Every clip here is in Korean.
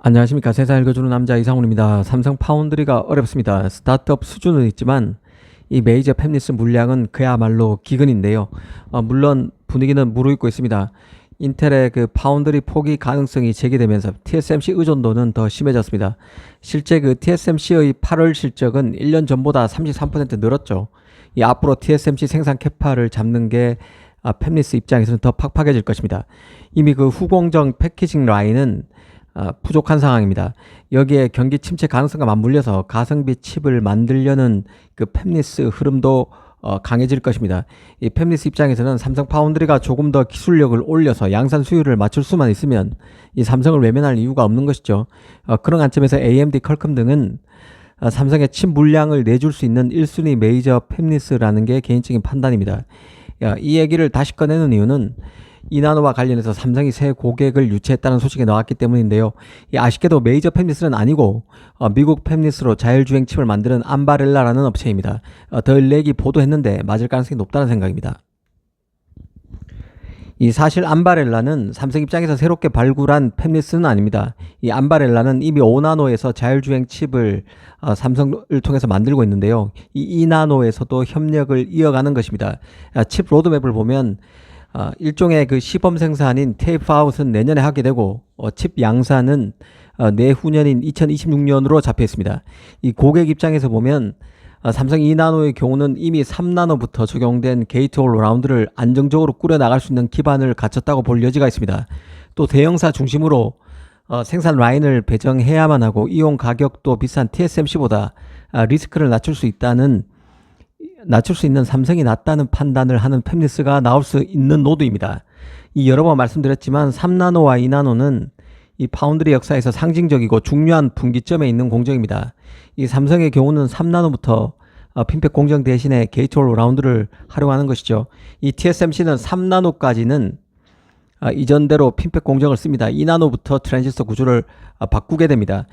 안녕하십니까. 세상 읽어주는 남자 이상훈입니다. 삼성 파운드리가 어렵습니다. 스타트업 수준은 있지만 이 메이저 팹리스 물량은 그야말로 기근인데요. 물론 분위기는 무르익고 있습니다. 인텔의 그 파운드리 포기 가능성이 제기되면서 TSMC 의존도는 더 심해졌습니다. 실제 그 TSMC의 8월 실적은 1년 전보다 33% 늘었죠. 이 앞으로 TSMC 생산 캐파를 잡는 게 팹리스 입장에서는 더 팍팍해질 것입니다. 이미 그 후공정 패키징 라인은 부족한 상황입니다. 여기에 경기 침체 가능성과 맞물려서 가성비 칩을 만들려는 그 팹리스 흐름도 강해질 것입니다. 이 팹리스 입장에서는 삼성 파운드리가 조금 더 기술력을 올려서 양산 수율을 맞출 수만 있으면 이 삼성을 외면할 이유가 없는 것이죠. 그런 관점에서 AMD, 퀄컴 등은 삼성의 칩 물량을 내줄 수 있는 1순위 메이저 팹리스라는 게 개인적인 판단입니다. 이 얘기를 다시 꺼내는 이유는 이나노와 관련해서 삼성이 새 고객을 유치했다는 소식이 나왔기 때문인데요. 아쉽게도 메이저 팹리스는 아니고 미국 팹리스로 자율주행 칩을 만드는 암바렐라라는 업체입니다. 더 일렉이 보도했는데 맞을 가능성이 높다는 생각입니다. 이 사실 암바렐라는 삼성 입장에서 새롭게 발굴한 팹리스는 아닙니다. 이 암바렐라는 이미 5나노에서 자율주행 칩을 삼성을 통해서 만들고 있는데요. 이 2나노에서도 협력을 이어가는 것입니다. 칩 로드맵을 보면 일종의 그 시범 생산인 테이프 아웃은 내년에 하게 되고 칩 양산은 내후년인 2026년으로 잡혀 있습니다. 이 고객 입장에서 보면 삼성 2나노의 경우는 이미 3나노부터 적용된 게이트 올 라운드를 안정적으로 꾸려나갈 수 있는 기반을 갖췄다고 볼 여지가 있습니다. 또 대형사 중심으로 생산 라인을 배정해야만 하고 이용 가격도 비싼 TSMC보다 리스크를 낮출 수 있는 삼성이 낫다는 판단을 하는 팹리스가 나올 수 있는 노드입니다. 이 여러 번 말씀드렸지만 3나노와 2나노는 이 파운드리 역사에서 상징적이고 중요한 분기점에 있는 공정입니다. 이 삼성의 경우는 3나노부터 핀팩 공정 대신에 게이트 올 라운드를 활용하는 것이죠. 이 TSMC는 3나노까지는 이전대로 핀팩 공정을 씁니다. 2나노부터 트랜지스터 구조를 바꾸게 됩니다.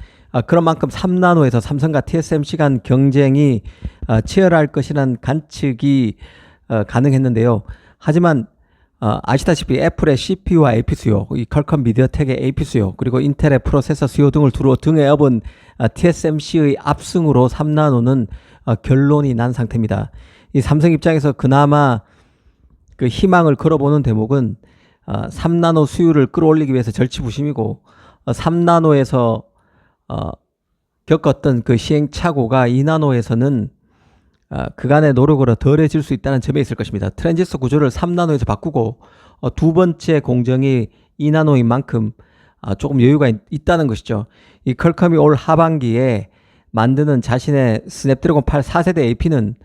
그런 만큼 3나노에서 삼성과 TSMC 간 경쟁이 치열할 것이라는 관측이 가능했는데요. 하지만 아시다시피 애플의 CPU와 AP 수요, 이 퀄컴 미디어텍의 AP 수요, 그리고 인텔의 프로세서 수요 등을 두루 등에 업은 TSMC의 압승으로 3나노는 결론이 난 상태입니다. 이 삼성 입장에서 그나마 그 희망을 걸어보는 대목은 3나노 수율을 끌어올리기 위해서 절치부심이고 3나노에서 겪었던 그 시행착오가 2나노에서는 그간의 노력으로 덜해질 수 있다는 점에 있을 것입니다. 트랜지스터 구조를 3나노에서 바꾸고 두 번째 공정이 2나노인 만큼 조금 여유가 있다는 것이죠. 이 퀄컴이 올 하반기에 만드는 자신의 스냅드래곤 8 4세대 AP는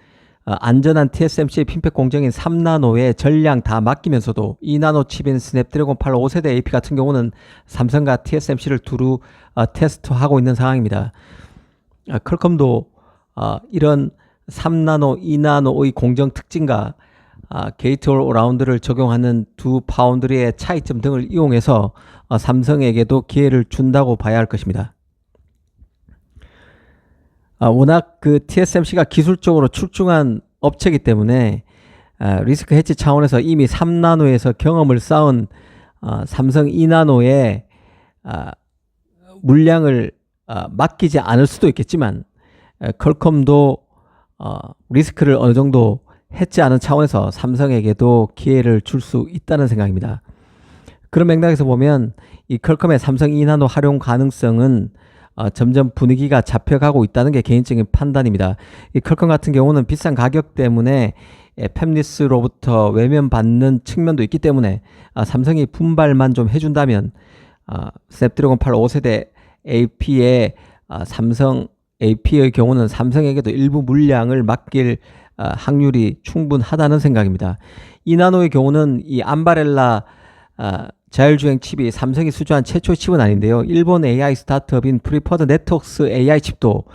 안전한 TSMC의 핀팩 공정인 3나노에 전량 다 맡기면서도 2나노 칩인 스냅드래곤 8 5세대 AP 같은 경우는 삼성과 TSMC를 두루 테스트하고 있는 상황입니다. 퀄컴도 이런 3나노, 2나노의 공정 특징과 게이트 올 라운드를 적용하는 두 파운드리의 차이점 등을 이용해서 삼성에게도 기회를 준다고 봐야 할 것입니다. 워낙 그 TSMC가 기술적으로 출중한 업체이기 때문에 리스크 해치 차원에서 이미 3나노에서 경험을 쌓은 삼성 2나노의 물량을 맡기지 않을 수도 있겠지만 퀄컴도 리스크를 어느 정도 해치하는 차원에서 삼성에게도 기회를 줄 수 있다는 생각입니다. 그런 맥락에서 보면 이 퀄컴의 삼성 2나노 활용 가능성은 점점 분위기가 잡혀가고 있다는 게 개인적인 판단입니다. 이 퀄컴 같은 경우는 비싼 가격 때문에 팹리스로부터 외면받는 측면도 있기 때문에 삼성이 분발만 좀 해준다면 스냅드래곤 8 5세대 AP의 삼성 AP의 경우는 삼성에게도 일부 물량을 맡길 확률이 충분하다는 생각입니다. 2나노의 경우는 이 암바렐라 자율주행 칩이 삼성이 수주한 최초의 칩은 아닌데요. 일본 AI 스타트업인 프리퍼드 네트워크스 AI 칩도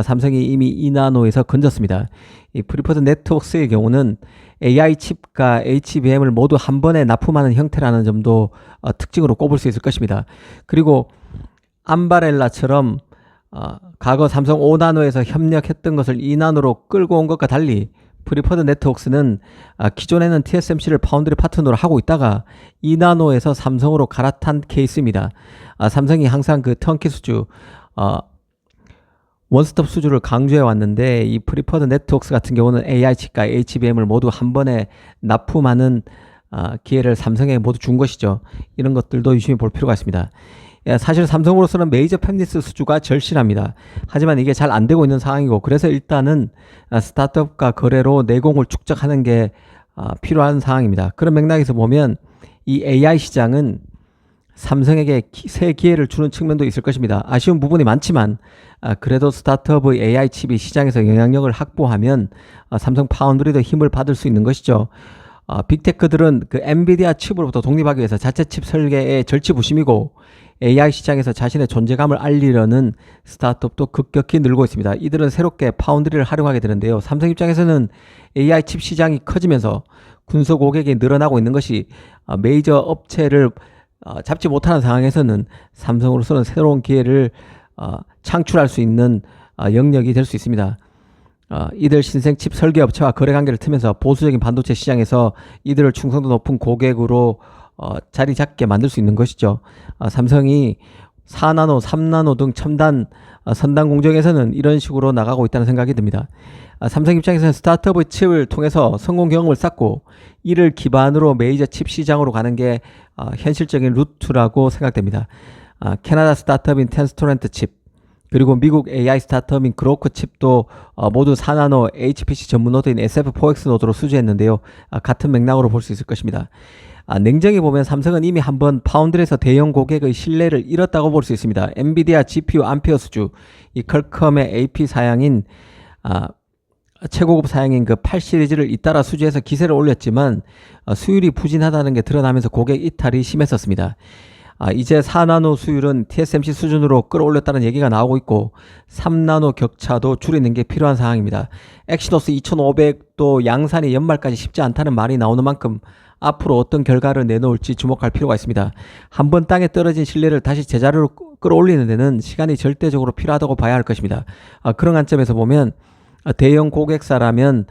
삼성이 이미 2나노에서 건졌습니다. 이 프리퍼드 네트워크스의 경우는 AI 칩과 HBM을 모두 한 번에 납품하는 형태라는 점도 특징으로 꼽을 수 있을 것입니다. 그리고 암바렐라처럼 과거 삼성 5나노에서 협력했던 것을 2나노로 끌고 온 것과 달리 프리퍼드 네트워크스는 기존에는 TSMC를 파운드리 파트너로 하고 있다가 2나노에서 삼성으로 갈아탄 케이스입니다. 삼성이 항상 그 턴키 수주, 원스톱 수주를 강조해 왔는데 이 프리퍼드 네트워크스 같은 경우는 AI 칩과 HBM을 모두 한 번에 납품하는 기회를 삼성에 모두 준 것이죠. 이런 것들도 유심히 볼 필요가 있습니다. 사실 삼성으로서는 메이저 팹리스 수주가 절실합니다. 하지만 이게 잘 안 되고 있는 상황이고, 그래서 일단은 스타트업과 거래로 내공을 축적하는 게 필요한 상황입니다. 그런 맥락에서 보면 이 AI 시장은 삼성에게 새 기회를 주는 측면도 있을 것입니다. 아쉬운 부분이 많지만 그래도 스타트업의 AI 칩이 시장에서 영향력을 확보하면 삼성 파운드리도 힘을 받을 수 있는 것이죠. 빅테크들은 그 엔비디아 칩으로부터 독립하기 위해서 자체 칩 설계에 절치부심이고, AI 시장에서 자신의 존재감을 알리려는 스타트업도 급격히 늘고 있습니다. 이들은 새롭게 파운드리를 활용하게 되는데요. 삼성 입장에서는 AI 칩 시장이 커지면서 군소 고객이 늘어나고 있는 것이 메이저 업체를 잡지 못하는 상황에서는 삼성으로서는 새로운 기회를 창출할 수 있는 영역이 될 수 있습니다. 이들 신생 칩 설계 업체와 거래 관계를 트면서 보수적인 반도체 시장에서 이들을 충성도 높은 고객으로 자리 잡게 만들 수 있는 것이죠. 삼성이 4나노, 3나노 등 첨단 선단 공정에서는 이런 식으로 나가고 있다는 생각이 듭니다. 삼성 입장에서는 스타트업의 칩을 통해서 성공 경험을 쌓고 이를 기반으로 메이저 칩 시장으로 가는 게 현실적인 루트라고 생각됩니다. 캐나다 스타트업인 텐스토렌트 칩, 그리고 미국 AI 스타트업인 그로크 칩도 모두 4나노 HPC 전문 노드인 SF4X 노드로 수주했는데요. 같은 맥락으로 볼 수 있을 것입니다. 냉정히 보면 삼성은 이미 한번 파운드리에서 대형 고객의 신뢰를 잃었다고 볼 수 있습니다. 엔비디아 GPU 암페어 수주, 이 퀄컴의 AP 사양인 최고급 사양인 그 8시리즈를 잇따라 수주해서 기세를 올렸지만 수율이 부진하다는 게 드러나면서 고객 이탈이 심했었습니다. 이제 4나노 수율은 TSMC 수준으로 끌어올렸다는 얘기가 나오고 있고 3나노 격차도 줄이는 게 필요한 상황입니다. 엑시노스 2500도 양산이 연말까지 쉽지 않다는 말이 나오는 만큼 앞으로 어떤 결과를 내놓을지 주목할 필요가 있습니다. 한번 땅에 떨어진 신뢰를 다시 제자리로 끌어올리는 데는 시간이 절대적으로 필요하다고 봐야 할 것입니다. 그런 관점에서 보면 대형 고객사라면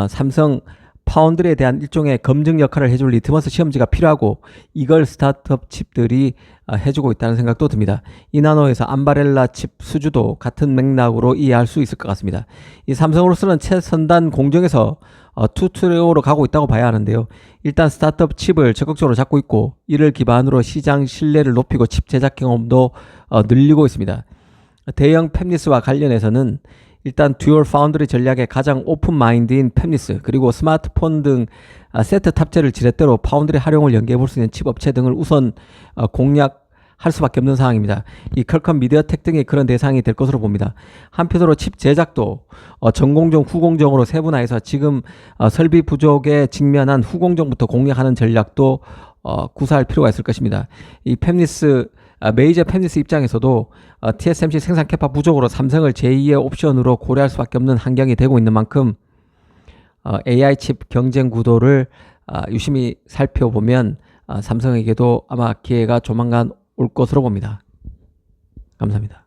삼성 파운드리에 대한 일종의 검증 역할을 해줄 리트머스 시험지가 필요하고, 이걸 스타트업 칩들이 해주고 있다는 생각도 듭니다. 이나노에서 암바렐라 칩 수주도 같은 맥락으로 이해할 수 있을 것 같습니다. 이 삼성으로서는 최선단 공정에서 투트랙으로 가고 있다고 봐야 하는데요. 일단 스타트업 칩을 적극적으로 잡고 있고, 이를 기반으로 시장 신뢰를 높이고 칩 제작 경험도 늘리고 있습니다. 대형 팹리스와 관련해서는 일단 듀얼 파운드리 전략의 가장 오픈 마인드인 팹리스, 그리고 스마트폰 등 세트 탑재를 지렛대로 파운드리 활용을 연계해 볼 수 있는 칩 업체 등을 우선 공략할 수밖에 없는 상황입니다. 이 퀄컴, 미디어텍 등이 그런 대상이 될 것으로 봅니다. 한편으로 칩 제작도 전공정, 후공정으로 세분화해서 지금 설비 부족에 직면한 후공정부터 공략하는 전략도 구사할 필요가 있을 것입니다. 이 팹리스, 메이저 팹리스 입장에서도 TSMC 생산 캐파 부족으로 삼성을 제2의 옵션으로 고려할 수밖에 없는 환경이 되고 있는 만큼 AI 칩 경쟁 구도를 유심히 살펴보면 삼성에게도 아마 기회가 조만간 올 것으로 봅니다. 감사합니다.